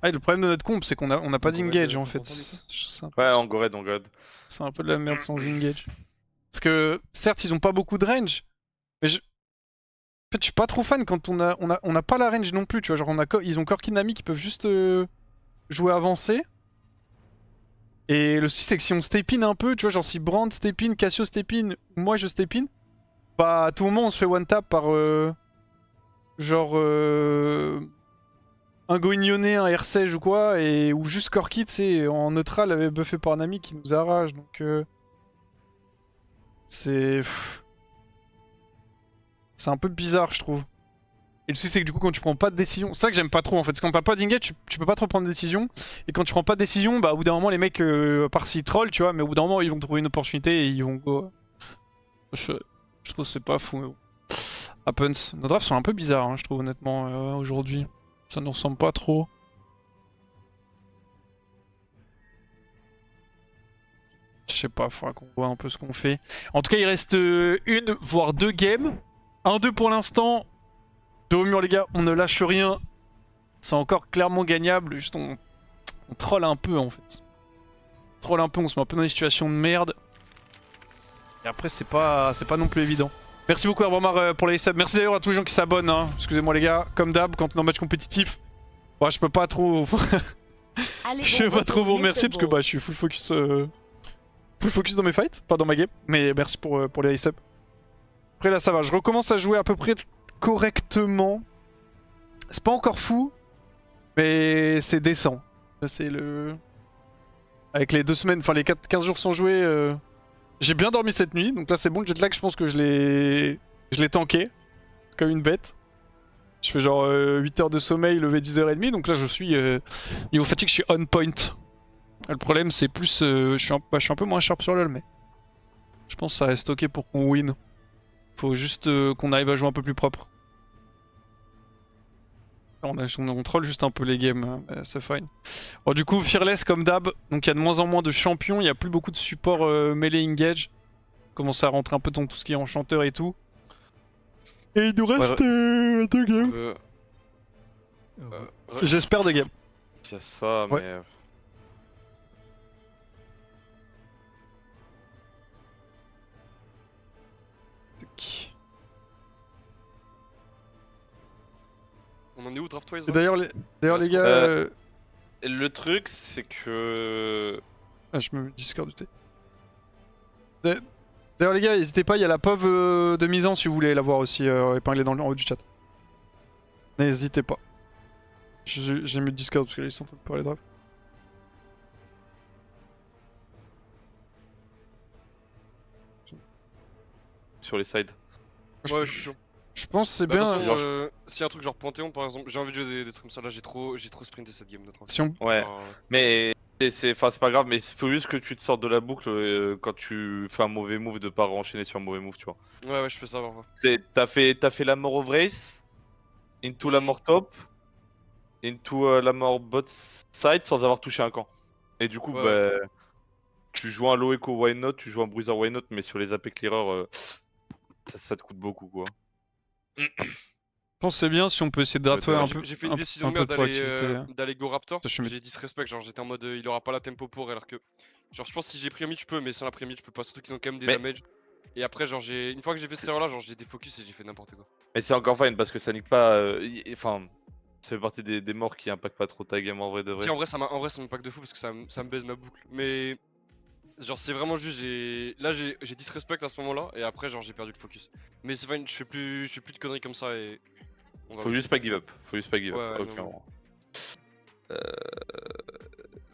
le problème de notre comp, c'est qu'on a pas Donc, on va d'engage le en faire fait. ensemble, du coup. C'est un, Ouais, on go red, on go red. c'est un peu de la merde sans engage. Parce que certes, ils ont pas beaucoup de range, mais en fait, je suis pas trop fan quand on a pas la range non plus. Tu vois, genre ils ont Corki Nami qui peuvent juste jouer avancé. Et le souci, c'est que si on step in un peu, tu vois, genre si Brand step in, Cassio step in, ou moi je step in, bah à tout moment on se fait one tap par genre un Goignonné, un R16 ou quoi, ou juste Corki, tu sais, en neutral avait buffé par Nami qui nous arrache, donc c'est un peu bizarre, je trouve. Et le souci, c'est que du coup, quand tu prends pas de décision, c'est ça que j'aime pas trop en fait, c'est quand t'as pas d'engage, tu peux pas trop prendre de décision, et quand tu prends pas de décision, bah au bout d'un moment, les mecs, par s'ils trollent, tu vois, mais au bout d'un moment, ils vont trouver une opportunité et ils vont go. Je trouve que c'est pas fou, mais bon. Happens. Nos drafts sont un peu bizarres, hein, je trouve, honnêtement, aujourd'hui. Ça ne ressemble pas trop. Je sais pas, faudra qu'on voit un peu ce qu'on fait. En tout cas, il reste une, voire 2 games. 1-2 pour l'instant. De haut mur, les gars, on ne lâche rien. C'est encore clairement gagnable. Juste, on troll un peu, en fait. On troll un peu, on se met un peu dans des situations de merde. Et après, c'est pas non plus évident. Merci beaucoup, Arbamar, pour les subs. Merci d'ailleurs à tous les gens qui s'abonnent. Hein. Excusez-moi, les gars. Comme d'hab, quand on est en match compétitif, ouais, je peux pas trop. Je vais pas trop vous remercier parce que bah, je suis full focus dans mes fights, pas dans ma game. Mais merci pour les subs. Après là ça va, je recommence à jouer à peu près correctement. C'est pas encore fou, mais c'est décent. Là c'est le... Avec les 2 semaines, enfin les 15 jours sans jouer, j'ai bien dormi cette nuit. Donc là c'est bon, le jet lag je pense que je l'ai tanké. Comme une bête. Je fais genre 8 heures de sommeil, levé 10h30, donc là je suis... niveau fatigue je suis on point. Le problème c'est plus... je suis un peu moins sharp sur LoL, mais... Je pense que ça reste ok pour qu'on win. Faut juste qu'on arrive à jouer un peu plus propre. On troll juste un peu les games, hein, c'est fine. Bon, du coup, Fearless comme d'hab, donc il y a de moins en moins de champions, il n'y a plus beaucoup de support melee engage. Commence à rentrer un peu dans tout ce qui est enchanteur et tout. Et il nous reste 2 games. J'espère 2 games. Il y a ça, Ouais. mais. On en est où draft-wise Et là d'ailleurs, les gars. Le truc, c'est que. Ah, je me mets Discord du thé. D'ailleurs, les gars, n'hésitez pas, il y a la POV de mise en si vous voulez la voir aussi épinglée en haut du chat. N'hésitez pas. J'ai mis Discord parce qu'ils sont en train de parler de draft. Sur les sides. Ouais, je suis chaud. Je pense que c'est Bah, bien. attention, s'il y a un truc genre Panthéon par exemple, j'ai envie de jouer des trucs comme ça là, j'ai trop sprinté cette game de tranquille. Si on... Ouais. Genre, Mais c'est pas grave, mais il faut juste que tu te sortes de la boucle quand tu fais un mauvais move, de pas enchaîner sur un mauvais move, tu vois. Ouais, je fais ça parfois. T'as fait la mort of race, into la mort top, into la mort bot side sans avoir touché un camp. Et du coup, Ouais. bah, tu joues un low echo why not, tu joues un bruiser why not, mais sur les AP clearer, ça te coûte beaucoup quoi. Je pense que c'est bien si on peut essayer de drafter un peu. J'ai fait une décision un de peu merde d'aller go Raptor. Ça, je suis J'ai disrespect, genre j'étais en mode il aura pas la tempo pour alors que. Genre je pense que si j'ai pris un mid je peux, mais sans la mid je peux pas, surtout qu'ils ont quand même des Mais- damage. Et après, genre une fois que j'ai fait cette erreur là, genre j'ai défocus et j'ai fait n'importe quoi. Mais c'est encore fine parce que ça nique pas. Enfin, ça fait partie des morts qui impactent pas trop ta game en vrai de vrai. Si en vrai ça m'impacte de fou parce que ça me baise ma boucle. Mais genre c'est vraiment juste là j'ai disrespect à ce moment là et après genre j'ai perdu le focus. Mais c'est fine, je fais plus de conneries comme ça et. On va Faut juste pas give up. Faut juste pas give Ouais, up. ouais, Ok, non, bon.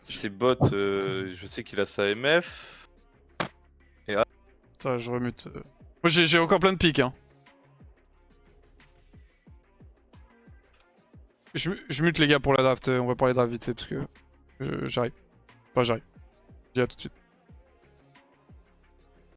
C'est bot, je sais qu'il a sa MF. Attends, je remute. Moi j'ai encore plein de pics. Hein. Je mute les gars pour la draft. On va parler draft vite fait parce que j'arrive. Enfin, j'arrive. Je dis à tout de suite.